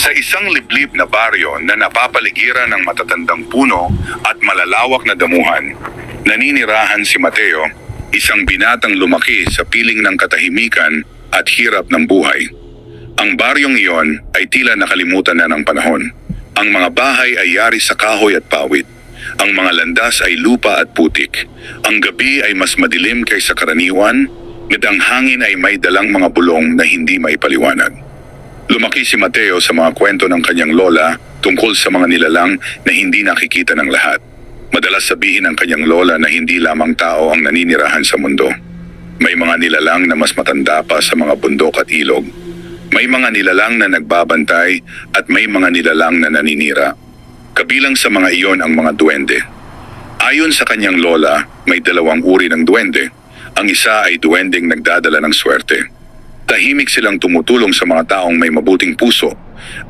Sa isang liblib na baryo na napapaligiran ng matatandang puno at malalawak na damuhan, naninirahan si Mateo, isang binatang lumaki sa piling ng katahimikan at hirap ng buhay. Ang baryong iyon ay tila nakalimutan na ng panahon. Ang mga bahay ay yari sa kahoy at pawid. Ang mga landas ay lupa at putik. Ang gabi ay mas madilim kaysa karaniwan, at ang hangin ay may dalang mga bulong na hindi maipaliwanag. Lumaki si Mateo sa mga kwento ng kanyang lola tungkol sa mga nilalang na hindi nakikita ng lahat. Madalas sabihin ng kanyang lola na hindi lamang tao ang naninirahan sa mundo. May mga nilalang na mas matanda pa sa mga bundok at ilog. May mga nilalang na nagbabantay at may mga nilalang na naninira. Kabilang sa mga iyon ang mga duwende. Ayon sa kanyang lola, may dalawang uri ng duwende. Ang isa ay duwendeng nagdadala ng swerte. Tahimik silang tumutulong sa mga taong may mabuting puso.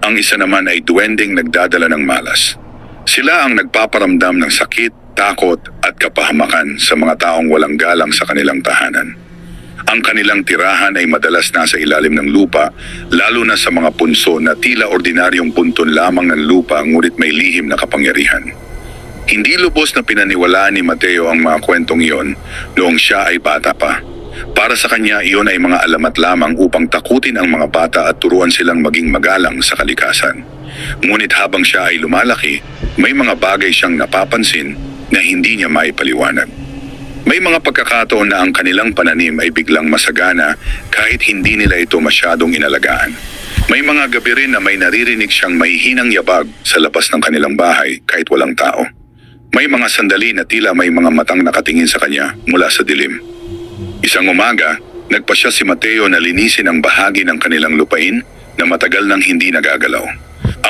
Ang isa naman ay duwendeng nagdadala ng malas. Sila ang nagpaparamdam ng sakit, takot at kapahamakan sa mga taong walang galang sa kanilang tahanan. Ang kanilang tirahan ay madalas nasa ilalim ng lupa, lalo na sa mga punso na tila ordinaryong punton lamang ng lupa ngunit may lihim na kapangyarihan. Hindi lubos na pinaniwalaan ni Mateo ang mga kwentong iyon noong siya ay bata pa. Para sa kanya, iyon ay mga alamat lamang upang takutin ang mga bata at turuan silang maging magalang sa kalikasan. Ngunit habang siya ay lumalaki, may mga bagay siyang napapansin na hindi niya maipaliwanag. May mga pagkakataon na ang kanilang pananim ay biglang masagana kahit hindi nila ito masyadong inalagaan. May mga gabi rin na may naririnig siyang mahihinang yabag sa labas ng kanilang bahay kahit walang tao. May mga sandali na tila may mga matang nakatingin sa kanya mula sa dilim. Isang umaga, nagpasya si Mateo na linisin ang bahagi ng kanilang lupain na matagal nang hindi nagagalaw.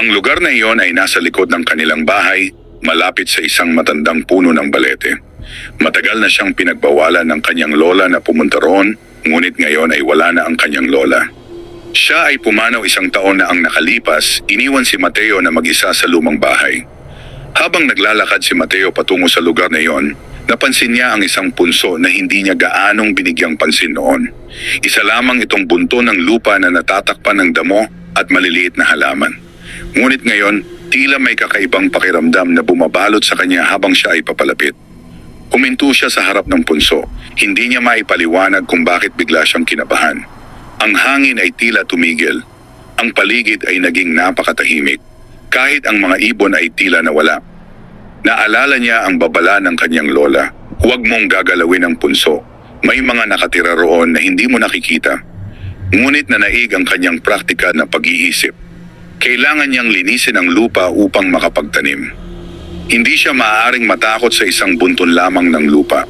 Ang lugar na iyon ay nasa likod ng kanilang bahay, malapit sa isang matandang puno ng balete. Matagal na siyang pinagbawalan ng kanyang lola na pumunta roon, ngunit ngayon ay wala na ang kanyang lola. Siya ay pumanaw isang taon na ang nakalipas, iniwan si Mateo na mag-isa sa lumang bahay. Habang naglalakad si Mateo patungo sa lugar na iyon, napansin niya ang isang punso na hindi niya gaanong binigyang pansin noon. Isa lamang itong bunto ng lupa na natatakpan ng damo at maliliit na halaman. Ngunit ngayon, tila may kakaibang pakiramdam na bumabalot sa kanya habang siya ay papalapit. Huminto siya sa harap ng punso. Hindi niya maipaliwanag kung bakit bigla siyang kinabahan. Ang hangin ay tila tumigil. Ang paligid ay naging napakatahimik. Kahit ang mga ibon ay tila nawala. Naalala niya ang babala ng kanyang lola. Huwag mong gagalawin ang punso. May mga nakatira roon na hindi mo nakikita. Ngunit nanaig ang kanyang praktika na pag-iisip. Kailangan niyang linisin ang lupa upang makapagtanim. Hindi siya maaaring matakot sa isang bunton lamang ng lupa.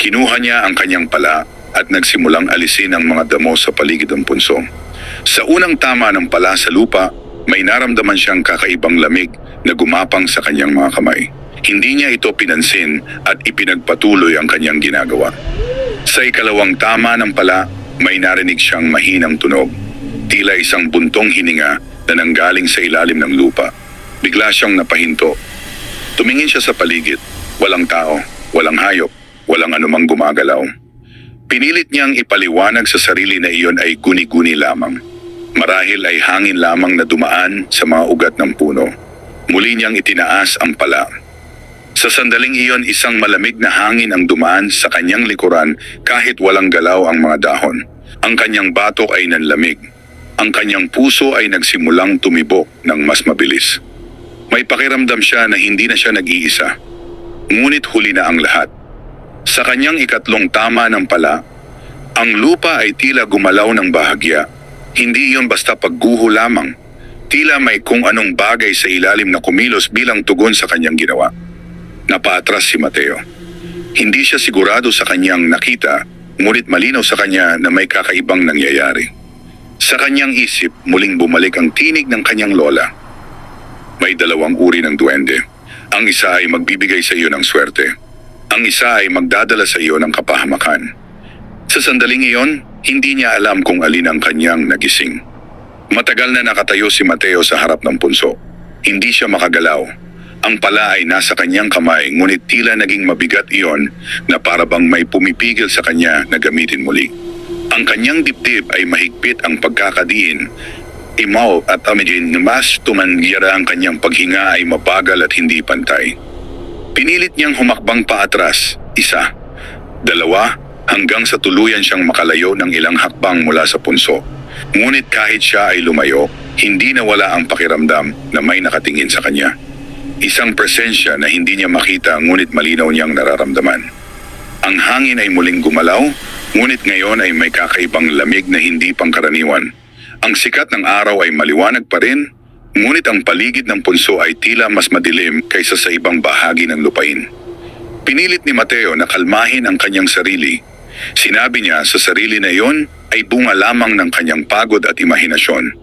Kinuha niya ang kanyang pala at nagsimulang alisin ang mga damo sa paligid ng punso. Sa unang tama ng pala sa lupa, may naramdaman siyang kakaibang lamig na gumapang sa kanyang mga kamay. Hindi niya ito pinansin at ipinagpatuloy ang kanyang ginagawa. Sa ikalawang tama ng pala, may narinig siyang mahinang tunog. Tila isang buntong hininga na nanggaling sa ilalim ng lupa. Bigla siyang napahinto. Tumingin siya sa paligid. Walang tao, walang hayop, walang anumang gumagalaw. Pinilit niyang ipaliwanag sa sarili na iyon ay guni-guni lamang. Marahil ay hangin lamang na dumaan sa mga ugat ng puno. Muli niyang itinaas ang pala. Sa sandaling iyon, isang malamig na hangin ang dumaan sa kanyang likuran kahit walang galaw ang mga dahon. Ang kanyang batok ay nanlamig. Ang kanyang puso ay nagsimulang tumibok ng mas mabilis. May pakiramdam siya na hindi na siya nag-iisa. Ngunit huli na ang lahat. Sa kanyang ikatlong tama ng pala, ang lupa ay tila gumalaw ng bahagya. Hindi iyon basta pagguho lamang. Tila may kung anong bagay sa ilalim na kumilos bilang tugon sa kanyang ginawa. Napaatras si Mateo. Hindi siya sigurado sa kanyang nakita, ngunit malinaw sa kanya na may kakaibang nangyayari. Sa kanyang isip, muling bumalik ang tinig ng kanyang lola. May dalawang uri ng duwende. Ang isa ay magbibigay sa iyo ng swerte. Ang isa ay magdadala sa iyo ng kapahamakan. Sa sandaling iyon, hindi niya alam kung alin ang kanyang nagising. Matagal na nakatayo si Mateo sa harap ng punso. Hindi siya makagalaw. Ang pala ay nasa kanyang kamay, ngunit tila naging mabigat iyon na para bang may pumipigil sa kanya na gamitin muli. Ang kanyang dibdib ay mahigpit ang pagkakadiin Imaw at Amidin mas tumangyara ang kanyang paghinga ay mabagal at hindi pantay. Pinilit niyang humakbang paatras, 1, 2, hanggang sa tuluyan siyang makalayo ng ilang hakbang mula sa punso. Ngunit kahit siya ay lumayo, hindi nawala ang pakiramdam na may nakatingin sa kanya. Isang presensya na hindi niya makita ngunit malinaw niyang nararamdaman. Ang hangin ay muling gumalaw, ngunit ngayon ay may kakaibang lamig na hindi pangkaraniwan. Ang sikat ng araw ay maliwanag pa rin, ngunit ang paligid ng punso ay tila mas madilim kaysa sa ibang bahagi ng lupain. Pinilit ni Mateo na kalmahin ang kanyang sarili. Sinabi niya sa sarili na iyon ay bunga lamang ng kanyang pagod at imahinasyon.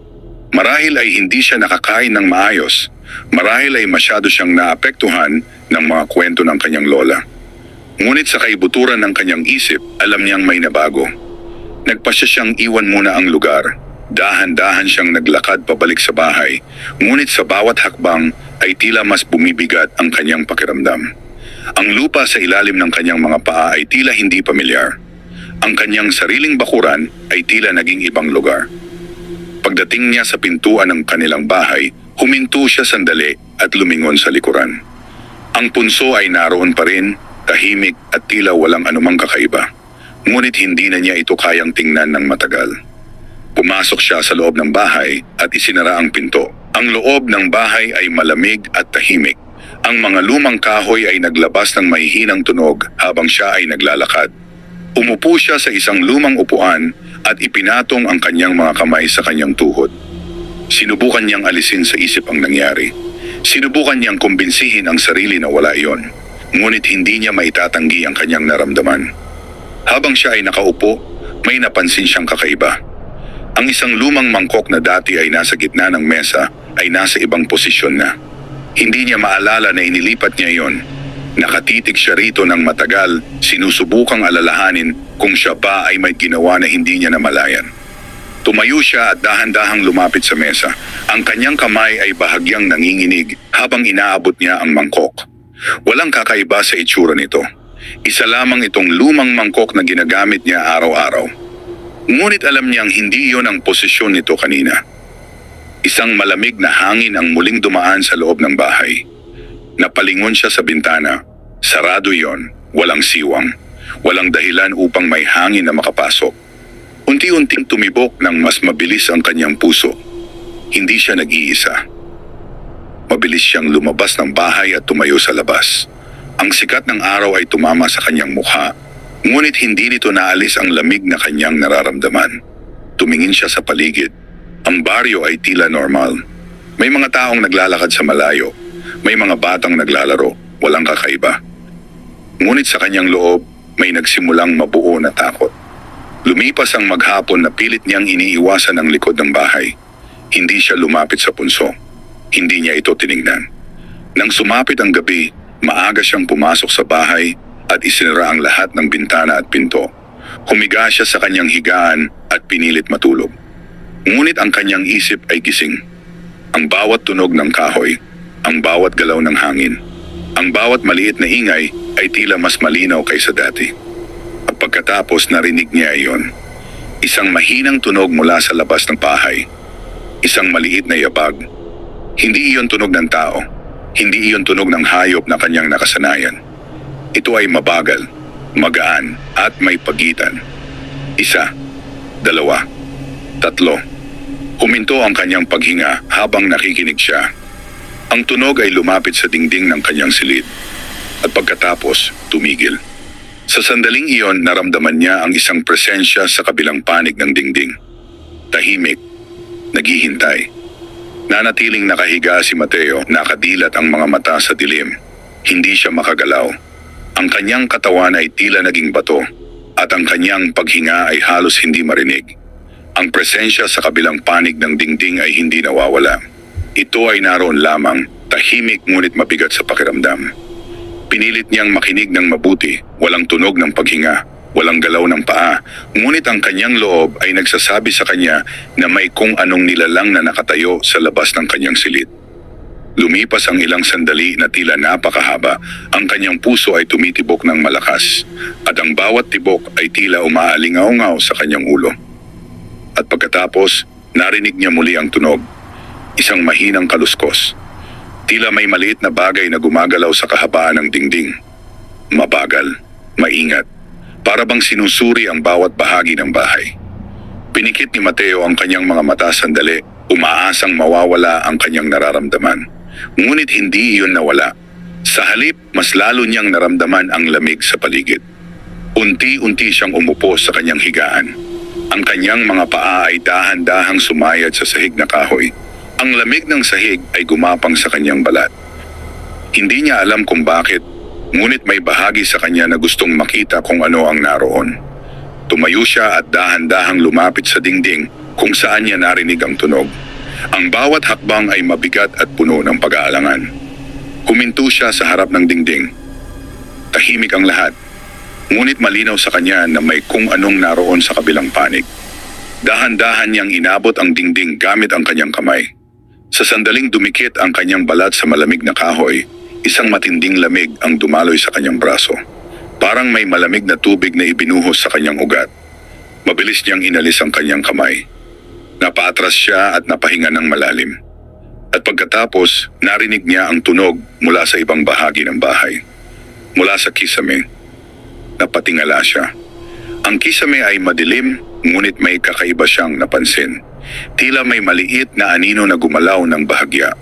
Marahil ay hindi siya nakakain ng maayos. Marahil ay masyado siyang naapektuhan ng mga kwento ng kanyang lola. Ngunit sa kaibuturan ng kanyang isip, alam niyang may nabago. Nagpasya siyang iwan muna ang lugar. Dahan-dahan siyang naglakad pabalik sa bahay, ngunit sa bawat hakbang ay tila mas bumibigat ang kanyang pakiramdam. Ang lupa sa ilalim ng kanyang mga paa ay tila hindi pamilyar. Ang kanyang sariling bakuran ay tila naging ibang lugar. Pagdating niya sa pintuan ng kanilang bahay, huminto siya sandali at lumingon sa likuran. Ang punso ay naroon pa rin, tahimik at tila walang anumang kakaiba. Ngunit hindi na niya ito kayang tingnan ng matagal. Pumasok siya sa loob ng bahay at isinara ang pinto. Ang loob ng bahay ay malamig at tahimik. Ang mga lumang kahoy ay naglabas ng mahihinang tunog habang siya ay naglalakad. Umupo siya sa isang lumang upuan at ipinatong ang kanyang mga kamay sa kanyang tuhod. Sinubukan niyang alisin sa isip ang nangyari. Sinubukan niyang kumbinsihin ang sarili na wala iyon. Ngunit hindi niya maitatanggi ang kanyang naramdaman. Habang siya ay nakaupo, may napansin siyang kakaiba. Ang isang lumang mangkok na dati ay nasa gitna ng mesa ay nasa ibang posisyon na. Hindi niya maalala na inilipat niya iyon. Nakatitig siya rito ng matagal, sinusubukang alalahanin kung siya ba ay may ginawa na hindi niya namalayan. Tumayo siya at dahan-dahang lumapit sa mesa. Ang kanyang kamay ay bahagyang nanginginig habang inaabot niya ang mangkok. Walang kakaiba sa itsura nito. Isa lamang itong lumang mangkok na ginagamit niya araw-araw. Ngunit alam niyang hindi iyon ang posisyon nito kanina. Isang malamig na hangin ang muling dumaan sa loob ng bahay. Napalingon siya sa bintana. Sarado iyon, walang siwang. Walang dahilan upang may hangin na makapasok. Unti-unting tumibok ng mas mabilis ang kanyang puso. Hindi siya nag-iisa. Mabilis siyang lumabas ng bahay at tumayo sa labas. Ang sikat ng araw ay tumama sa kanyang mukha. Ngunit hindi nito naalis ang lamig na kanyang nararamdaman. Tumingin siya sa paligid. Ang baryo ay tila normal. May mga taong naglalakad sa malayo. May mga batang naglalaro. Walang kakaiba. Ngunit sa kanyang loob, may nagsimulang mabuo na takot. Lumipas ang maghapon na pilit niyang iniiwasan ang likod ng bahay. Hindi siya lumapit sa punso. Hindi niya ito tiningnan. Nang sumapit ang gabi, maaga siyang pumasok sa bahay at isinara ang lahat ng bintana at pinto. Humiga siya sa kanyang higaan at pinilit matulog. Ngunit ang kanyang isip ay gising. Ang bawat tunog ng kahoy, ang bawat galaw ng hangin, ang bawat maliit na ingay ay tila mas malinaw kaysa dati. At pagkatapos narinig niya iyon. Isang mahinang tunog mula sa labas ng bahay. Isang maliit na yabag. Hindi iyon tunog ng tao. Hindi iyon tunog ng hayop na kanyang nakasanayan. Ito ay mabagal, magaan at may pagitan. 1, 2, 3. Huminto ang kanyang paghinga habang nakikinig siya. Ang tunog ay lumapit sa dingding ng kanyang silid at pagkatapos tumigil. Sa sandaling iyon naramdaman niya ang isang presensya sa kabilang panig ng dingding. Tahimik, naghihintay. Nanatiling nakahiga si Mateo, nakadilat ang mga mata sa dilim. Hindi siya makagalaw. Ang kanyang katawan ay tila naging bato at ang kanyang paghinga ay halos hindi marinig. Ang presensya sa kabilang panig ng dingding ay hindi nawawala. Ito ay naroon lamang, tahimik ngunit mabigat sa pakiramdam. Pinilit niyang makinig ng mabuti, walang tunog ng paghinga, walang galaw ng paa, ngunit ang kanyang loob ay nagsasabi sa kanya na may kung anong nilalang na nakatayo sa labas ng kanyang silid. Lumipas ang ilang sandali na tila napakahaba, ang kanyang puso ay tumitibok ng malakas, at ang bawat tibok ay tila umaalingaw-ngaw sa kanyang ulo. At pagkatapos, Narinig niya muli ang tunog, isang mahinang kaluskos. Tila may maliit na bagay na gumagalaw sa kahabaan ng dingding. Mabagal, maingat, para bang sinusuri ang bawat bahagi ng bahay. Pinikit ni Mateo ang kanyang mga mata sandali, umaasang mawawala ang kanyang nararamdaman. Ngunit hindi iyon nawala. Sa halip, mas lalo niyang naramdaman ang lamig sa paligid. Unti-unti siyang umupo sa kanyang higaan. Ang kanyang mga paa ay dahan-dahang sumayad sa sahig na kahoy. Ang lamig ng sahig ay gumapang sa kanyang balat. Hindi niya alam kung bakit, ngunit may bahagi sa kanya na gustong makita kung ano ang naroon. Tumayo siya at dahan-dahang lumapit sa dingding kung saan niya narinig ang tunog. Ang bawat hakbang ay mabigat at puno ng pag-aalangan. Huminto siya sa harap ng dingding. Tahimik ang lahat. Ngunit malinaw sa kanya na may kung anong naroon sa kabilang panig. Dahan-dahan niyang inabot ang dingding gamit ang kanyang kamay. Sa sandaling dumikit ang kanyang balat sa malamig na kahoy, isang matinding lamig ang dumaloy sa kanyang braso. Parang may malamig na tubig na ibinuhos sa kanyang ugat. Mabilis niyang inalis ang kanyang kamay. Napaatras siya at napahinga ng malalim. At pagkatapos, narinig niya ang tunog mula sa ibang bahagi ng bahay. Mula sa kisame. Napatingala siya. Ang kisame ay madilim, ngunit may kakaiba siyang napansin. Tila may maliit na anino na gumalaw ng bahagya.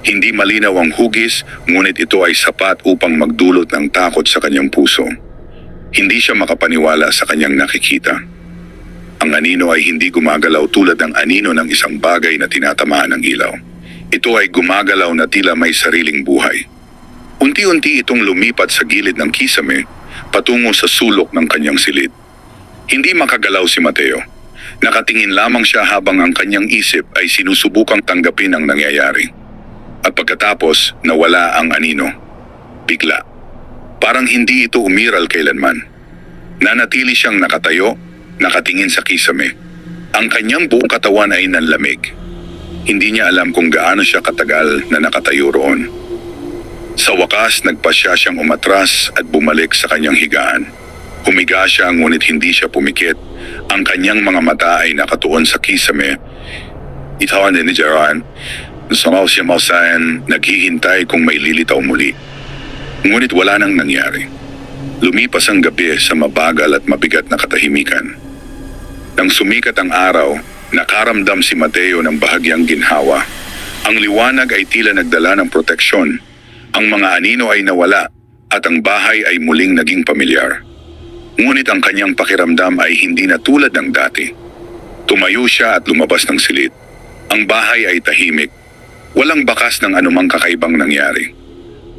Hindi malinaw ang hugis, ngunit ito ay sapat upang magdulot ng takot sa kanyang puso. Hindi siya makapaniwala sa kanyang nakikita. Ang anino ay hindi gumagalaw tulad ng anino ng isang bagay na tinatamaan ng ilaw. Ito ay gumagalaw na tila may sariling buhay. Unti-unti itong lumipat sa gilid ng kisame, patungo sa sulok ng kanyang silid. Hindi makagalaw si Mateo. Nakatingin lamang siya habang ang kanyang isip ay sinusubukang tanggapin ang nangyayari. At pagkatapos, nawala ang anino. Bigla. Parang hindi ito umiral kailanman. Nanatili siyang nakatayo, nakatingin sa kisame. Ang kanyang buong katawan ay nanlamig. Hindi niya alam kung gaano siya katagal na nakatayo roon. Sa wakas, nagpasya siyang umatras at bumalik sa kanyang higaan. Humiga siya ngunit hindi siya pumikit. Ang kanyang mga mata ay nakatuon sa kisame. Itawan din ni Jaran. Sumaw siya mausayan, naghihintay kung may lilitaw muli. Ngunit wala nang nangyari. Lumipas ang gabi sa mabagal at mabigat na katahimikan. Nang sumikat ang araw, nakaramdam si Mateo ng bahagyang ginhawa. Ang liwanag ay tila nagdala ng proteksyon. Ang mga anino ay nawala at ang bahay ay muling naging pamilyar. Ngunit ang kanyang pakiramdam ay hindi na tulad ng dati. Tumayo siya at lumabas ng silid. Ang bahay ay tahimik. Walang bakas ng anumang kakaibang nangyari.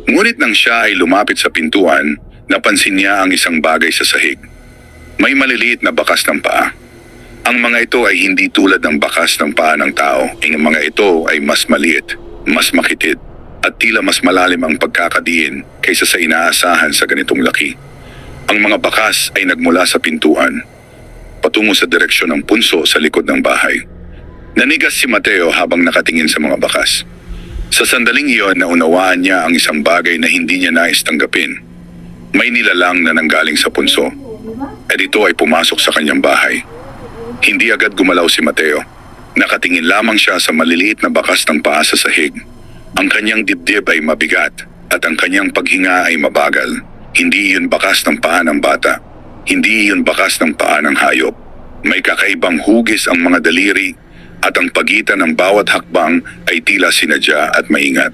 Ngunit nang siya ay lumapit sa pintuan, napansin niya ang isang bagay sa sahig. May maliliit na bakas ng paa. Ang mga ito ay hindi tulad ng bakas ng paa ng tao. Ang mga ito ay mas maliit, mas makitid, at tila mas malalim ang pagkakadiin kaysa sa inaasahan sa ganitong laki. Ang mga bakas ay nagmula sa pintuan, patungo sa direksyon ng punso sa likod ng bahay. Nanigas si Mateo habang nakatingin sa mga bakas. Sa sandaling iyon, naunawaan niya ang isang bagay na hindi niya nais tanggapin. May nilalang na nanggaling sa punso, at ito ay pumasok sa kanyang bahay. Hindi agad gumalaw si Mateo. Nakatingin lamang siya sa maliliit na bakas ng paa sa sahig. Ang kanyang dibdib ay mabigat at ang kanyang paghinga ay mabagal. Hindi iyon bakas ng paa ng bata. Hindi iyon bakas ng paa ng hayop. May kakaibang hugis ang mga daliri at ang pagitan ng bawat hakbang ay tila sinadya at maingat.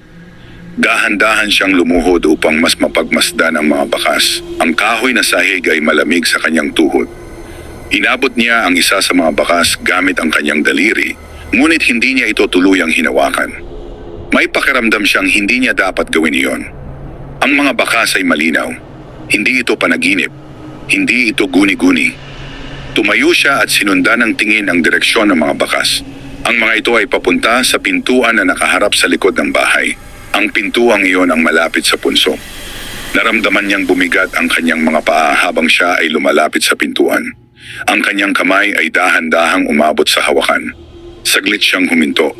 Dahan-dahan siyang lumuhod upang mas mapagmasdan ang mga bakas. Ang kahoy na sahig ay malamig sa kanyang tuhod. Inabot niya ang isa sa mga bakas gamit ang kanyang daliri, ngunit hindi niya ito tuluyang hinawakan. May pakiramdam siyang hindi niya dapat gawin iyon. Ang mga bakas ay malinaw. Hindi ito panaginip. Hindi ito guni-guni. Tumayo siya at sinundan ng tingin ang direksyon ng mga bakas. Ang mga ito ay papunta sa pintuan na nakaharap sa likod ng bahay. Ang pintuang iyon ang malapit sa punso. Naramdaman niyang bumigat ang kanyang mga paa habang siya ay lumalapit sa pintuan. Ang kanyang kamay ay dahan-dahang umabot sa hawakan. Saglit siyang huminto.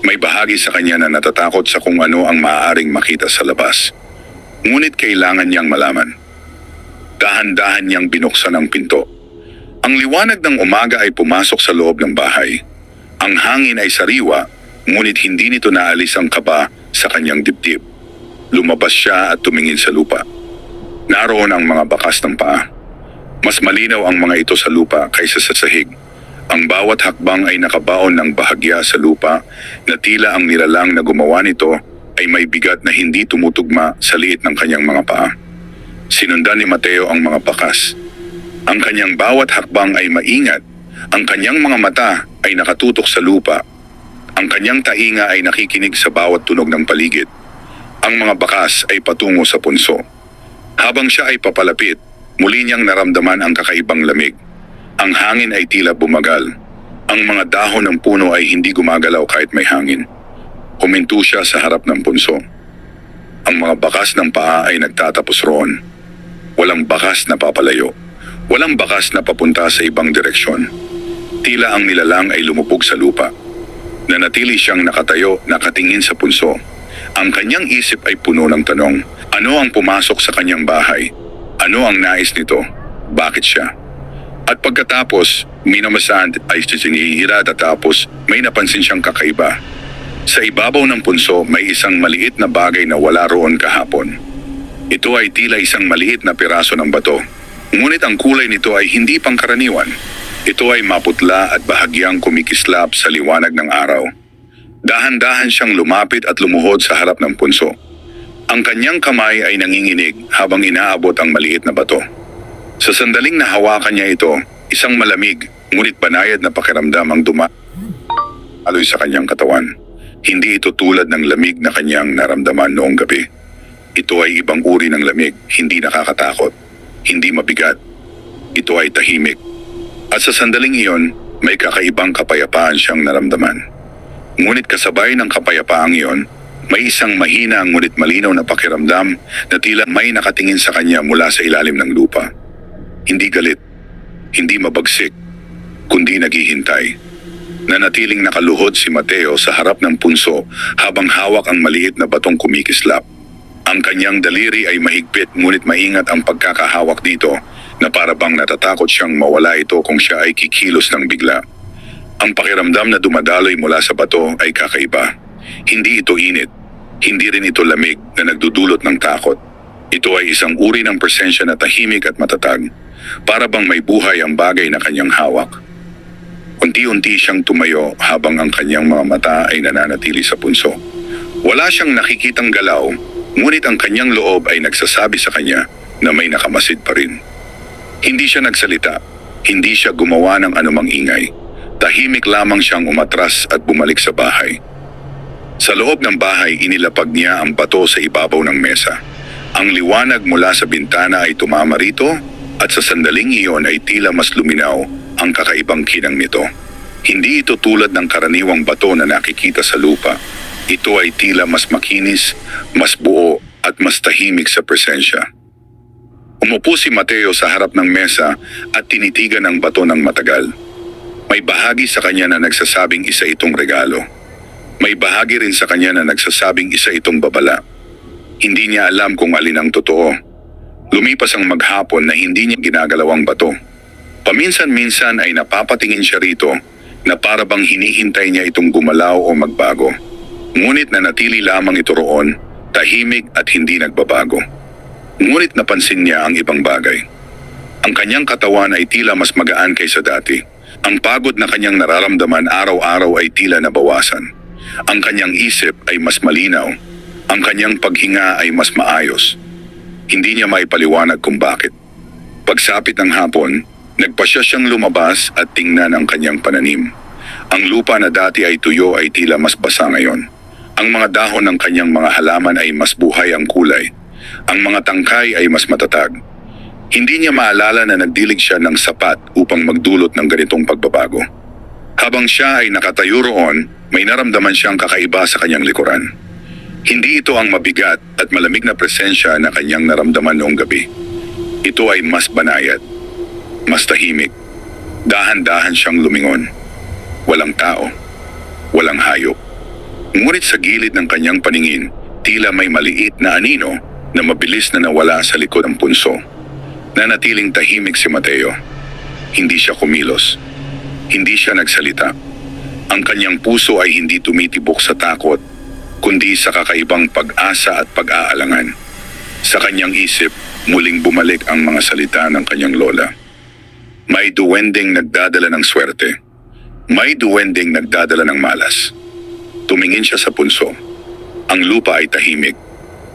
May bahagi sa kanya na natatakot sa kung ano ang maaaring makita sa labas. Ngunit kailangan niyang malaman. Dahan-dahan niyang binuksan ang pinto. Ang liwanag ng umaga ay pumasok sa loob ng bahay. Ang hangin ay sariwa, ngunit hindi nito naalis ang kaba sa kanyang dibdib. Lumabas siya at tumingin sa lupa. Naroon ang mga bakas ng paa. Mas malinaw ang mga ito sa lupa kaysa sa sahig. Ang bawat hakbang ay nakabaon ng bahagya sa lupa na tila ang nilalang na gumawa nito ay may bigat na hindi tumutugma sa liit ng kanyang mga paa. Sinundan ni Mateo ang mga bakas. Ang kanyang bawat hakbang ay maingat. Ang kanyang mga mata ay nakatutok sa lupa. Ang kanyang tainga ay nakikinig sa bawat tunog ng paligid. Ang mga bakas ay patungo sa punso. Habang siya ay papalapit, muli niyang naramdaman ang kakaibang lamig. Ang hangin ay tila bumagal. Ang mga dahon ng puno ay hindi gumagalaw kahit may hangin. Huminto siya sa harap ng punso. Ang mga bakas ng paa ay nagtatapos roon. Walang bakas na papalayo. Walang bakas na papunta sa ibang direksyon. Tila ang nilalang ay lumubog sa lupa. Nanatili siyang nakatayo, nakatingin sa punso. Ang kanyang isip ay puno ng tanong. Ano ang pumasok sa kanyang bahay? Ano ang nais nito? Bakit siya? At pagkatapos, minamasan ay sinihira at tapos may napansin siyang kakaiba. Sa ibabaw ng punso may isang maliit na bagay na wala roon kahapon. Ito ay tila isang maliit na piraso ng bato. Ngunit ang kulay nito ay hindi pangkaraniwan. Ito ay maputla at bahagyang kumikislap sa liwanag ng araw. Dahan-dahan siyang lumapit at lumuhod sa harap ng punso. Ang kanyang kamay ay nanginginig habang inaabot ang maliit na bato. Sa sandaling nahawakan niya ito, isang malamig, ngunit banayad na pakiramdam ang aloy sa kanyang katawan. Hindi ito tulad ng lamig na kanyang naramdaman noong gabi. Ito ay ibang uri ng lamig, hindi nakakatakot, hindi mabigat. Ito ay tahimik. At sa sandaling iyon, may kakaibang kapayapaan siyang naramdaman. Ngunit kasabay ng kapayapaang iyon, may isang mahina ngunit malinaw na pakiramdam na tila may nakatingin sa kanya mula sa ilalim ng lupa. Hindi galit, hindi mabagsik, kundi naghihintay. Nanatiling nakaluhod si Mateo sa harap ng punso habang hawak ang maliit na batong kumikislap. Ang kanyang daliri ay mahigpit ngunit maingat ang pagkakahawak dito na para bang natatakot siyang mawala ito kung siya ay kikilos ng bigla. Ang pakiramdam na dumadaloy mula sa bato ay kakaiba. Hindi ito init, hindi rin ito lamig na nagdudulot ng takot. Ito ay isang uri ng presensya na tahimik at matatag. Para bang may buhay ang bagay na kanyang hawak. Unti-unti siyang tumayo habang ang kanyang mga mata ay nananatili sa punso. Wala siyang nakikitang galaw, ngunit ang kanyang loob ay nagsasabi sa kanya na may nakamasid pa rin. Hindi siya nagsalita, hindi siya gumawa ng anumang ingay. Tahimik lamang siyang umatras at bumalik sa bahay. Sa loob ng bahay, inilapag niya ang bato sa ibabaw ng mesa. Ang liwanag mula sa bintana ay tumama rito at sa sandaling iyon ay tila mas luminaw ang kakaibang kinang nito. Hindi ito tulad ng karaniwang bato na nakikita sa lupa. Ito ay tila mas makinis, mas buo at mas tahimik sa presensya. Umupo si Mateo sa harap ng mesa at tinitigan ang bato ng matagal. May bahagi sa kanya na nagsasabing isa itong regalo. May bahagi rin sa kanya na nagsasabing isa itong babala. Hindi niya alam kung alin ang totoo. Lumipas ang maghapon na hindi niya ginagalaw ang bato. Paminsan-minsan ay napapatingin siya rito na para bang hinihintay niya itong gumalaw o magbago. Ngunit nanatili lamang ito roon, tahimik at hindi nagbabago. Ngunit napansin niya ang ibang bagay. Ang kanyang katawan ay tila mas magaan kaysa dati. Ang pagod na kanyang nararamdaman araw-araw ay tila nabawasan. Ang kanyang isip ay mas malinaw. Ang kanyang paghinga ay mas maayos. Hindi niya maipaliwanag kung bakit. Pagsapit ng hapon, nagpasya siyang lumabas at tingnan ang kanyang pananim. Ang lupa na dati ay tuyo ay tila mas basa ngayon. Ang mga dahon ng kanyang mga halaman ay mas buhay ang kulay. Ang mga tangkay ay mas matatag. Hindi niya maalala na nagdilig siya ng sapat upang magdulot ng ganitong pagbabago. Habang siya ay nakatayo roon, may naramdaman siyang kakaiba sa kanyang likuran. Hindi ito ang mabigat at malamig na presensya na kanyang naramdaman noong gabi. Ito ay mas banayad, mas tahimik. Dahan-dahan siyang lumingon. Walang tao, walang hayop. Ngunit sa gilid ng kanyang paningin, tila may maliit na anino na mabilis na nawala sa likod ng punso. Nanatiling tahimik si Mateo. Hindi siya kumilos. Hindi siya nagsalita. Ang kanyang puso ay hindi tumitibok sa takot, kundi sa kakaibang pag-asa at pag-aalangan. Sa kanyang isip, muling bumalik ang mga salita ng kanyang lola. May duwending nagdadala ng swerte. May duwending nagdadala ng malas. Tumingin siya sa punso. Ang lupa ay tahimik.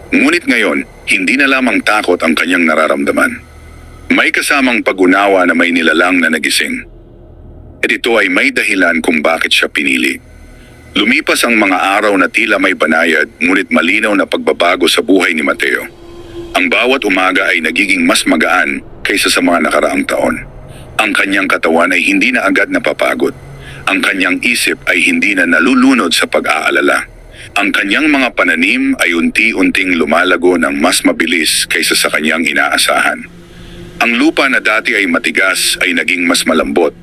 Ngunit ngayon, hindi na lamang takot ang kanyang nararamdaman. May kasamang pag-unawa na may nilalang na nagising. At ito ay may dahilan kung bakit siya pinili. Lumipas ang mga araw na tila may banayad, ngunit malinaw na pagbabago sa buhay ni Mateo. Ang bawat umaga ay nagiging mas magaan kaysa sa mga nakaraang taon. Ang kanyang katawan ay hindi na agad napapagod. Ang kanyang isip ay hindi na nalulunod sa pag-aalala. Ang kanyang mga pananim ay unti-unting lumalago ng mas mabilis kaysa sa kanyang inaasahan. Ang lupa na dati ay matigas ay naging mas malambot.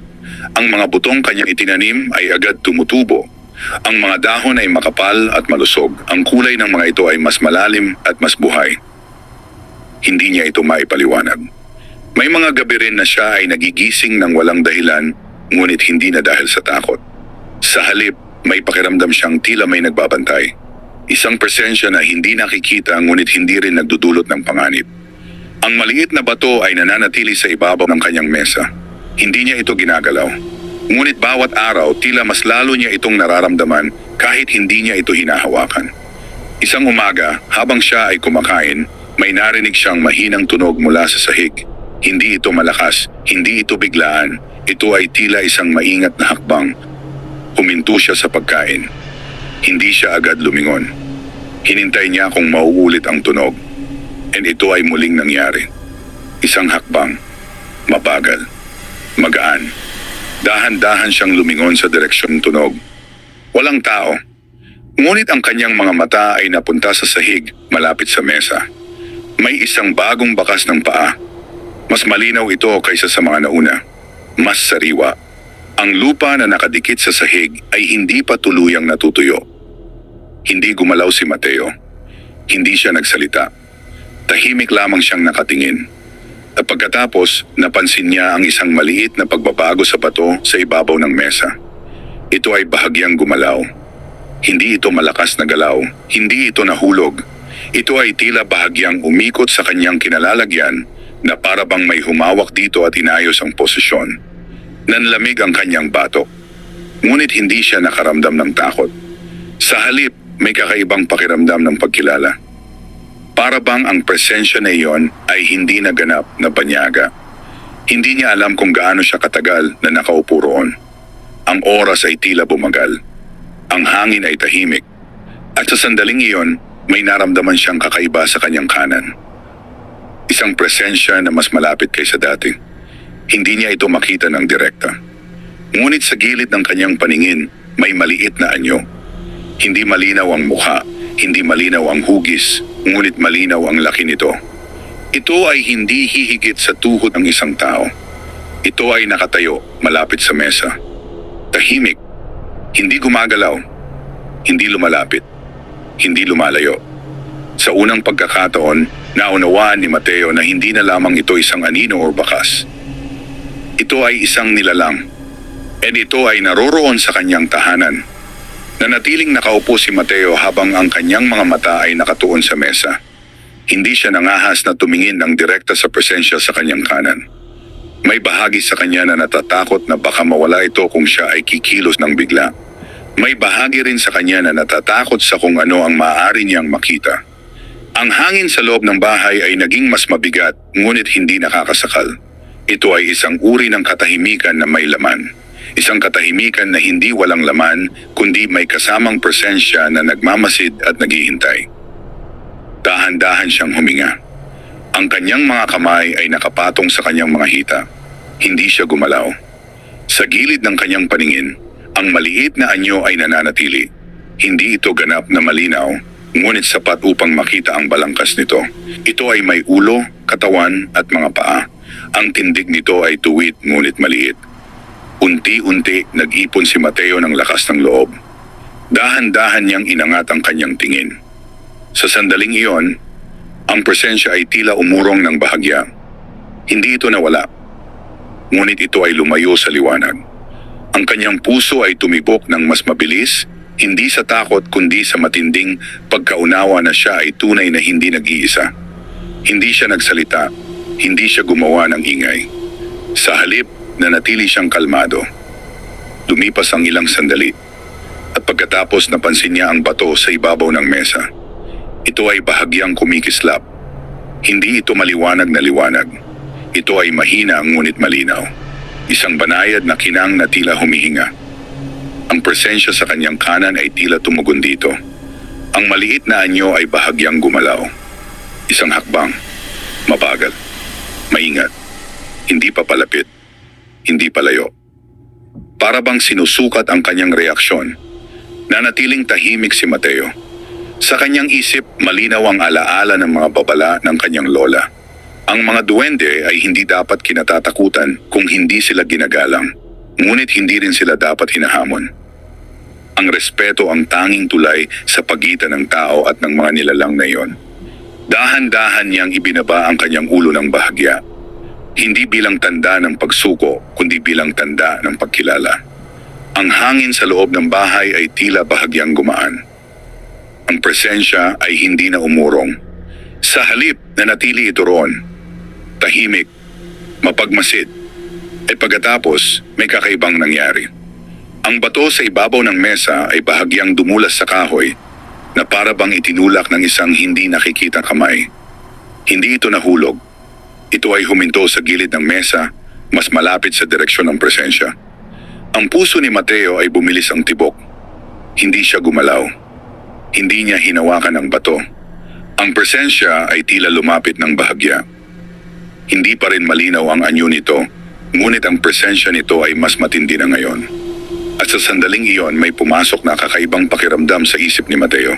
Ang mga butong kanyang itinanim ay agad tumutubo. Ang mga dahon ay makapal at malusog. Ang kulay ng mga ito ay mas malalim at mas buhay. Hindi niya ito maipaliwanag. May mga gabi rin na siya ay nagigising ng walang dahilan, ngunit hindi na dahil sa takot. Sa halip, may pakiramdam siyang tila may nagbabantay. Isang presensya na hindi nakikita ngunit hindi rin nagdudulot ng panganib. Ang maliit na bato ay nananatili sa ibabaw ng kanyang mesa. Hindi niya ito ginagalaw. Ngunit bawat araw, tila mas lalo niya itong nararamdaman kahit hindi niya ito hinahawakan. Isang umaga, habang siya ay kumakain, may narinig siyang mahinang tunog mula sa sahig. Hindi ito malakas, hindi ito biglaan. Ito ay tila isang maingat na hakbang. Huminto siya sa pagkain. Hindi siya agad lumingon. Hinintay niya kung mauulit ang tunog. And ito ay muling nangyari. Isang hakbang. Mabagal. Magaan. Dahan-dahan siyang lumingon sa direksyong tunog. Walang tao. Ngunit ang kanyang mga mata ay napunta sa sahig malapit sa mesa. May isang bagong bakas ng paa. Mas malinaw ito kaysa sa mga nauna. Mas sariwa. Ang lupa na nakadikit sa sahig ay hindi pa tuluyang natutuyo. Hindi gumalaw si Mateo. Hindi siya nagsalita. Tahimik lamang siyang nakatingin. At pagkatapos, napansin niya ang isang maliit na pagbabago sa bato sa ibabaw ng mesa. Ito ay bahagyang gumalaw. Hindi ito malakas na galaw. Hindi ito nahulog. Ito ay tila bahagyang umikot sa kanyang kinalalagyan na para bang may humawak dito at inayos ang posisyon. Nanlamig ang kanyang batok. Ngunit hindi siya nakaramdam ng takot. Sa halip, may kakaibang pakiramdam ng pagkilala. Para bang ang presensya na iyon ay hindi naganap na banyaga. Hindi niya alam kung gaano siya katagal na nakaupo roon. Ang oras ay tila bumagal. Ang hangin ay tahimik. At sa sandaling iyon, may naramdaman siyang kakaiba sa kanyang kanan. Isang presensya na mas malapit kaysa dati. Hindi niya ito makita ng direkta. Ngunit sa gilid ng kanyang paningin, may maliit na anyo. Hindi malinaw ang mukha, hindi malinaw ang hugis, ngunit malinaw ang laki nito. Ito ay hindi hihigit sa tuhod ng isang tao. Ito ay nakatayo, malapit sa mesa. Tahimik, hindi gumagalaw, hindi lumalapit, hindi lumalayo. Sa unang pagkakataon, naunawaan ni Mateo na hindi na lamang ito isang anino o bakas. Ito ay isang nilalang. And ito ay naroroon sa kanyang tahanan. Nanatiling nakaupo si Mateo habang ang kanyang mga mata ay nakatuon sa mesa. Hindi siya nangahas na tumingin ng direkta sa presensya sa kanyang kanan. May bahagi sa kanya na natatakot na baka mawala ito kung siya ay kikilos ng bigla. May bahagi rin sa kanya na natatakot sa kung ano ang maaari niyang makita. Ang hangin sa loob ng bahay ay naging mas mabigat, ngunit hindi nakakasakal. Ito ay isang uri ng katahimikan na may laman. Isang katahimikan na hindi walang laman, kundi may kasamang presensya na nagmamasid at naghihintay. Dahan-dahan siyang huminga. Ang kanyang mga kamay ay nakapatong sa kanyang mga hita. Hindi siya gumalaw. Sa gilid ng kanyang paningin, ang maliit na anyo ay nananatili. Hindi ito ganap na malinaw, ngunit sapat upang makita ang balangkas nito. Ito ay may ulo, katawan at mga paa. Ang tindig nito ay tuwid ngunit maliit. Unti-unti nag-ipon si Mateo ng lakas ng loob. Dahan-dahan niyang inangat ang kanyang tingin. Sa sandaling iyon, ang presensya ay tila umurong ng bahagya. Hindi ito nawala. Ngunit ito ay lumayo sa liwanag. Ang kanyang puso ay tumibok ng mas mabilis, hindi sa takot kundi sa matinding pagkaunawa na siya ay tunay na hindi nag-iisa. Hindi siya nagsalita, hindi siya gumawa ng ingay. Sa halip, nanatili siyang kalmado. Lumipas ang ilang sandali, at pagkatapos napansin niya ang bato sa ibabaw ng mesa. Ito ay bahagyang kumikislap. Hindi ito maliwanag na liwanag. Ito ay mahina ngunit malinaw. Isang banayad na kinang na tila humihinga. Ang presensya sa kanyang kanan ay tila tumugon dito. Ang maliit na anyo ay bahagyang gumalaw. Isang hakbang. Mabagal. Maingat. Hindi pa palapit. Hindi palayo. Para bang sinusukat ang kanyang reaksyon. Nanatiling tahimik si Mateo. Sa kanyang isip, malinaw ang alaala ng mga babala ng kanyang lola. Ang mga duwende ay hindi dapat kinatatakutan kung hindi sila ginagalang. Ngunit hindi rin sila dapat hinahamon. Ang respeto ang tanging tulay sa pagitan ng tao at ng mga nilalang na iyon. Dahan-dahan niyang ibinaba ang kanyang ulo ng bahagya. Hindi bilang tanda ng pagsuko, kundi bilang tanda ng pagkilala. Ang hangin sa loob ng bahay ay tila bahagyang gumaan. Ang presensya ay hindi na umurong. Sa halip, nanatili ito roon. Tahimik, mapagmasid. At pagkatapos, may kakaibang nangyari. Ang bato sa ibabaw ng mesa ay bahagyang dumulas sa kahoy na para bang itinulak ng isang hindi nakikitang kamay. Hindi ito nahulog. Ito ay huminto sa gilid ng mesa, mas malapit sa direksyon ng presensya. Ang puso ni Mateo ay bumilis ang tibok. Hindi siya gumalaw. Hindi niya hinawakan ang bato. Ang presensya ay tila lumapit ng bahagya. Hindi pa rin malinaw ang anyo nito, ngunit ang presensya nito ay mas matindi na ngayon. At sa sandaling iyon may pumasok na kakaibang pakiramdam sa isip ni Mateo.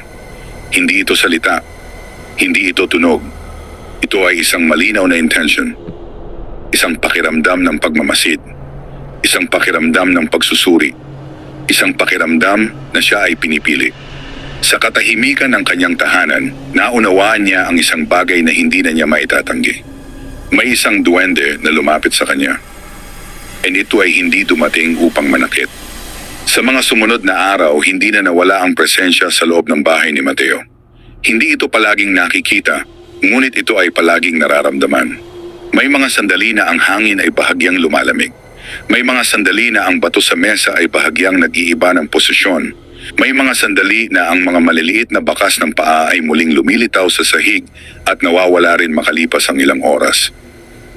Hindi ito salita. Hindi ito tunog. Ito ay isang malinaw na intention. Isang pakiramdam ng pagmamasid. Isang pakiramdam ng pagsusuri. Isang pakiramdam na siya ay pinipili. Sa katahimikan ng kanyang tahanan, naunawaan niya ang isang bagay na hindi na niya maitatanggi. May isang duwende na lumapit sa kanya. And ito ay hindi dumating upang manakit. Sa mga sumunod na araw, hindi na nawala ang presensya sa loob ng bahay ni Mateo. Hindi ito palaging nakikita, ngunit ito ay palaging nararamdaman. May mga sandali na ang hangin ay bahagyang lumalamig. May mga sandali na ang bato sa mesa ay bahagyang nag-iiba ng posisyon. May mga sandali na ang mga maliliit na bakas ng paa ay muling lumilitaw sa sahig at nawawala rin makalipas ang ilang oras.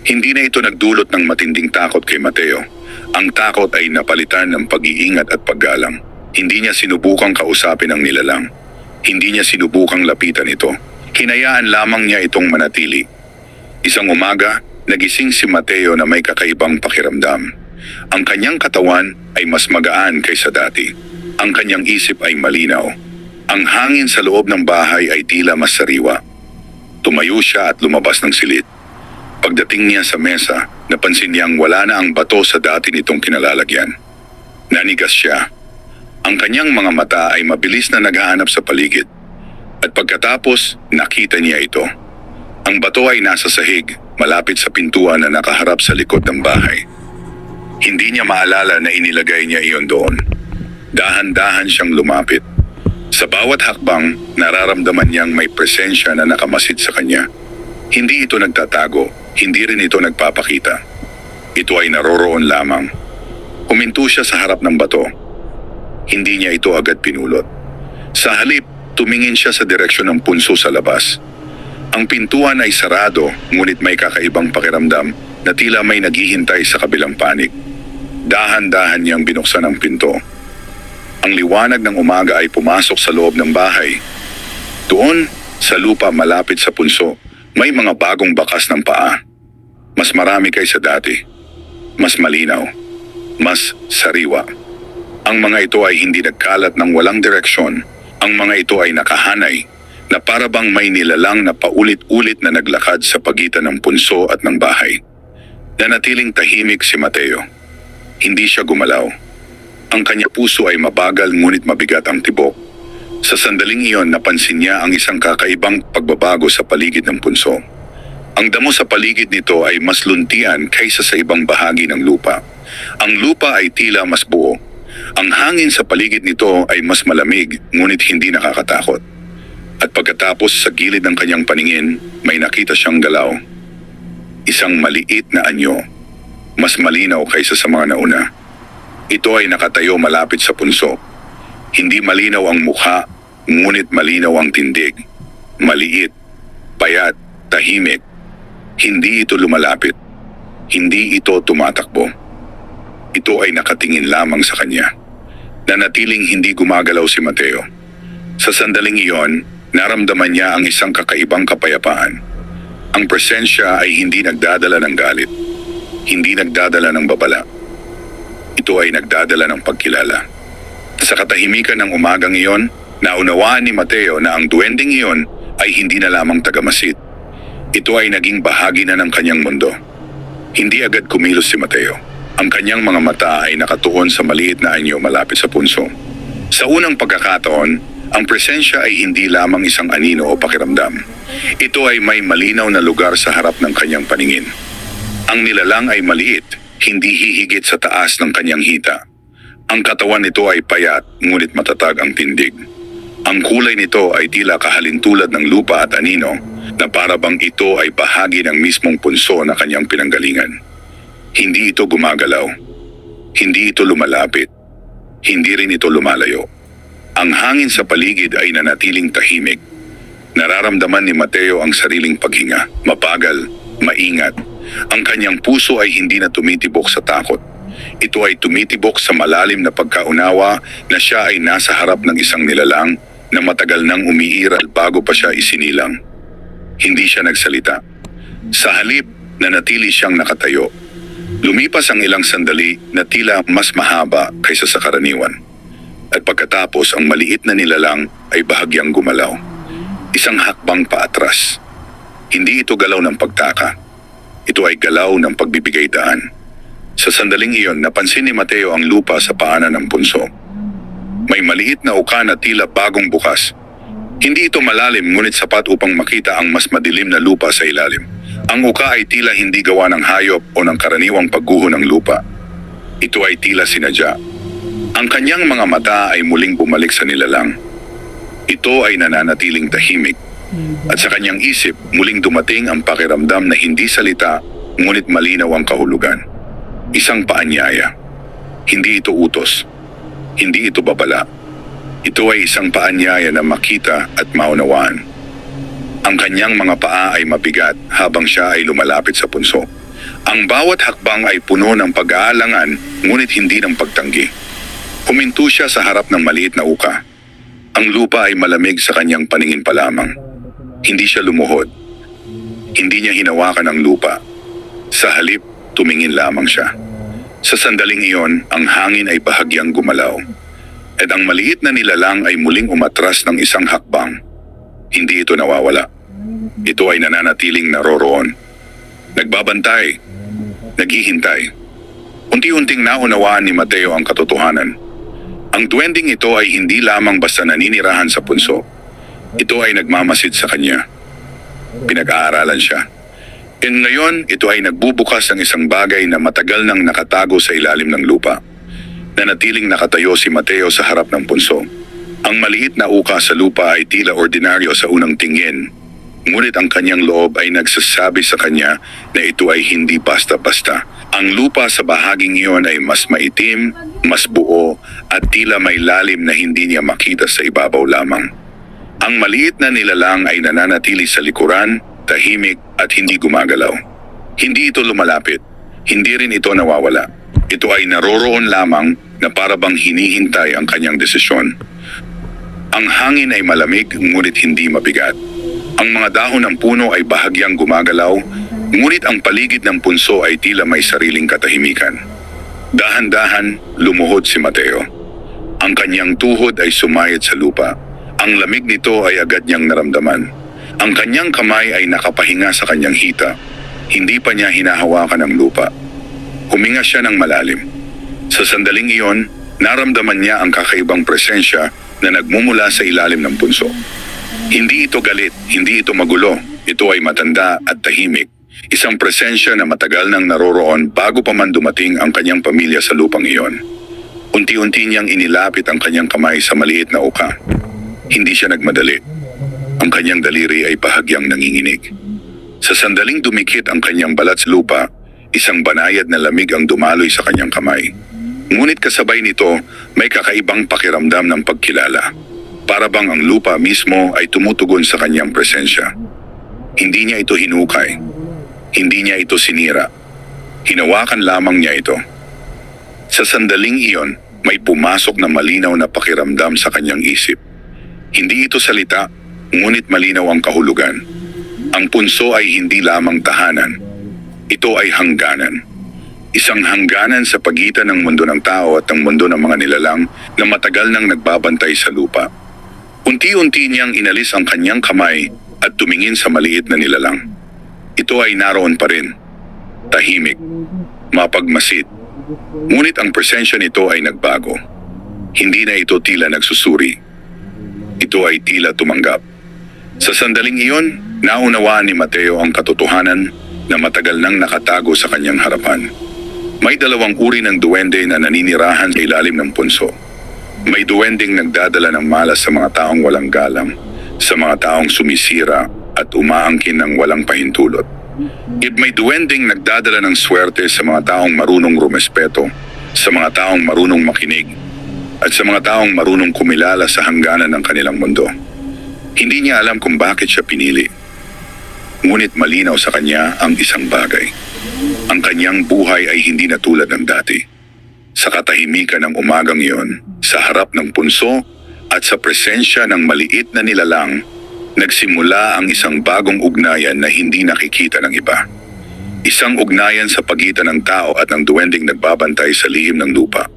Hindi na ito nagdulot ng matinding takot kay Mateo. Ang takot ay napalitan ng pag-iingat at paggalang. Hindi niya sinubukang kausapin ang nilalang. Hindi niya sinubukang lapitan ito. Hinayaan lamang niya itong manatili. Isang umaga, nagising si Mateo na may kakaibang pakiramdam. Ang kanyang katawan ay mas magaan kaysa dati. Ang kanyang isip ay malinaw. Ang hangin sa loob ng bahay ay tila mas sariwa. Tumayo siya at lumabas ng silid. Pagdating niya sa mesa, napansin niyang wala na ang bato sa dati nitong kinalalagyan. Nanigas siya. Ang kanyang mga mata ay mabilis na naghahanap sa paligid. At pagkatapos, nakita niya ito. Ang bato ay nasa sahig, malapit sa pintuan na nakaharap sa likod ng bahay. Hindi niya maalala na inilagay niya iyon doon. Dahan-dahan siyang lumapit. Sa bawat hakbang, nararamdaman niyang may presensya na nakamasid sa kanya. Hindi ito nagtatago, hindi rin ito nagpapakita. Ito ay naroroon lamang. Huminto siya sa harap ng bato. Hindi niya ito agad pinulot. Sa halip, tumingin siya sa direksyon ng punso sa labas. Ang pintuan ay sarado, ngunit may kakaibang pakiramdam na tila may naghihintay sa kabilang panig. Dahan-dahan niyang binuksan ang pinto. Ang liwanag ng umaga ay pumasok sa loob ng bahay. Doon, sa lupa malapit sa punso, may mga bagong bakas ng paa. Mas marami kaysa dati. Mas malinaw. Mas sariwa. Ang mga ito ay hindi nagkalat ng walang direksyon. Ang mga ito ay nakahanay na para bang may nilalang na paulit-ulit na naglakad sa pagitan ng punso at ng bahay. Nanatiling tahimik si Mateo. Hindi siya gumalaw. Ang kanya puso ay mabagal ngunit mabigat ang tibok. Sa sandaling iyon napansin niya ang isang kakaibang pagbabago sa paligid ng punso. Ang damo sa paligid nito ay mas luntian kaysa sa ibang bahagi ng lupa. Ang lupa ay tila mas buo. Ang hangin sa paligid nito ay mas malamig, ngunit hindi nakakatakot. At pagkatapos sa gilid ng kanyang paningin, may nakita siyang galaw. Isang maliit na anyo, mas malinaw kaysa sa mga nauna. Ito ay nakatayo malapit sa punso. Hindi malinaw ang mukha, ngunit malinaw ang tindig. Maliit, payat, tahimik. Hindi ito lumalapit. Hindi ito tumatakbo. Ito ay nakatingin lamang sa kanya. Nanatiling hindi gumagalaw si Mateo. Sa sandaling iyon, naramdaman niya ang isang kakaibang kapayapaan. Ang presensya ay hindi nagdadala ng galit. Hindi nagdadala ng babala. Ito ay nagdadala ng pagkilala. Sa katahimikan ng umagang iyon, naunawaan ni Mateo na ang duwending iyon ay hindi na lamang tagamasid. Ito ay naging bahagi na ng kanyang mundo. Hindi agad kumilos si Mateo. Ang kanyang mga mata ay nakatuon sa maliit na anyo malapit sa punso. Sa unang pagkakataon, ang presensya ay hindi lamang isang anino o pakiramdam. Ito ay may malinaw na lugar sa harap ng kanyang paningin. Ang nilalang ay maliit, hindi hihigit sa taas ng kanyang hita. Ang katawan nito ay payat, ngunit matatag ang tindig. Ang kulay nito ay tila kahalintulad ng lupa at anino, na para bang ito ay bahagi ng mismong punso na kanyang pinanggalingan. Hindi ito gumagalaw. Hindi ito lumalapit. Hindi rin ito lumalayo. Ang hangin sa paligid ay nanatiling tahimik. Nararamdaman ni Mateo ang sariling paghinga, mabagal, maingat. Ang kanyang puso ay hindi na tumitibok sa takot. Ito ay tumitibok sa malalim na pagkaunawa na siya ay nasa harap ng isang nilalang na matagal nang umiiral bago pa siya isinilang. Hindi siya nagsalita. Sa halip, nanatili siyang nakatayo. Lumipas ang ilang sandali na tila mas mahaba kaysa sa karaniwan. At pagkatapos ang maliit na nilalang ay bahagyang gumalaw. Isang hakbang paatras. Hindi ito galaw ng pagtaka. Ito ay galaw ng pagbibigay daan. Sa sandaling iyon, napansin ni Mateo ang lupa sa paanan ng punso. May maliit na uka na tila bagong bukas. Hindi ito malalim ngunit sapat upang makita ang mas madilim na lupa sa ilalim. Ang uka ay tila hindi gawa ng hayop o ng karaniwang pagguho ng lupa. Ito ay tila sinadya. Ang kanyang mga mata ay muling bumalik sa nilalang. Ito ay nananatiling tahimik. At sa kanyang isip, muling dumating ang pakiramdam na hindi salita, ngunit malinaw ang kahulugan. Isang paanyaya. Hindi ito utos. Hindi ito babala. Ito ay isang paanyaya na makita at maunawaan. Ang kanyang mga paa ay mabigat habang siya ay lumalapit sa punso. Ang bawat hakbang ay puno ng pag-aalangan, ngunit hindi ng pagtanggi. Huminto siya sa harap ng maliit na uka. Ang lupa ay malamig sa kanyang paningin pa lamang. Hindi siya lumuhod. Hindi niya hinawakan ang lupa. Sa halip, tumingin lamang siya. Sa sandaling iyon, ang hangin ay bahagyang gumalaw. At ang maliit na nilalang ay muling umatras ng isang hakbang. Hindi ito nawawala. Ito ay nananatiling naroroon. Nagbabantay. Naghihintay. Unti-unting naunawaan ni Mateo ang katotohanan. Ang duwending ito ay hindi lamang basta naninirahan sa punso. Ito ay nagmamasid sa kanya. Pinag-aaralan siya. And ngayon, ito ay nagbubukas ng isang bagay na matagal nang nakatago sa ilalim ng lupa. Nanatiling nakatayo si Mateo sa harap ng punso. Ang maliit na uka sa lupa ay tila ordinaryo sa unang tingin. Ngunit ang kanyang loob ay nagsasabi sa kanya na ito ay hindi basta-basta. Ang lupa sa bahaging iyon ay mas maitim, mas buo, at tila may lalim na hindi niya makita sa ibabaw lamang. Ang maliit na nilalang ay nananatili sa likuran, tahimik at hindi gumagalaw. Hindi ito lumalapit. Hindi rin ito nawawala. Ito ay naroroon lamang na para bang hinihintay ang kanyang desisyon. Ang hangin ay malamig ngunit hindi mabigat. Ang mga dahon ng puno ay bahagyang gumagalaw, ngunit ang paligid ng punso ay tila may sariling katahimikan. Dahan-dahan, lumuhod si Mateo. Ang kanyang tuhod ay sumayad sa lupa. Ang lamig nito ay agad niyang naramdaman. Ang kanyang kamay ay nakapahinga sa kanyang hita. Hindi pa niya hinahawakan ang lupa. Huminga siya ng malalim. Sa sandaling iyon, naramdaman niya ang kakaibang presensya na nagmumula sa ilalim ng punso. Hindi ito galit, hindi ito magulo. Ito ay matanda at tahimik. Isang presensya na matagal nang naroroon bago pa man dumating ang kanyang pamilya sa lupang iyon. Unti-unti niyang inilapit ang kanyang kamay sa maliit na uka. Hindi siya nagmadali. Ang kanyang daliri ay bahagyang nanginginig. Sa sandaling dumikit ang kanyang balat sa lupa, isang banayad na lamig ang dumaloy sa kanyang kamay. Ngunit kasabay nito, may kakaibang pakiramdam ng pagkilala. Para bang ang lupa mismo ay tumutugon sa kanyang presensya. Hindi niya ito hinukay. Hindi niya ito sinira. Hinawakan lamang niya ito. Sa sandaling iyon, may pumasok na malinaw na pakiramdam sa kanyang isip. Hindi ito salita, ngunit malinaw ang kahulugan. Ang punso ay hindi lamang tahanan. Ito ay hangganan. Isang hangganan sa pagitan ng mundo ng tao at ng mundo ng mga nilalang na matagal nang nagbabantay sa lupa. Unti-unti niyang inalis ang kanyang kamay at tumingin sa maliit na nilalang. Ito ay naroon pa rin. Tahimik. Mapagmasid. Ngunit ang presensya nito ay nagbago. Hindi na ito tila nagsusuri. Ito ay tila tumanggap. Sa sandaling iyon, naunawaan ni Mateo ang katotohanan na matagal nang nakatago sa kanyang harapan. May dalawang uri ng duwende na naninirahan sa ilalim ng punso. May duwendeng nagdadala ng malas sa mga taong walang galang, sa mga taong sumisira at umaangkin ng walang pahintulot. At may duwendeng nagdadala ng swerte sa mga taong marunong rumespeto, sa mga taong marunong makinig, at sa mga taong marunong kumilala sa hangganan ng kanilang mundo. Hindi niya alam kung bakit siya pinili. Ngunit malinaw sa kanya ang isang bagay. Ang kanyang buhay ay hindi na tulad ng dati. Sa katahimikan ng umagang iyon, sa harap ng punso at sa presensya ng maliit na nilalang, nagsimula ang isang bagong ugnayan na hindi nakikita ng iba. Isang ugnayan sa pagitan ng tao at ng duwending nagbabantay sa lihim ng lupa.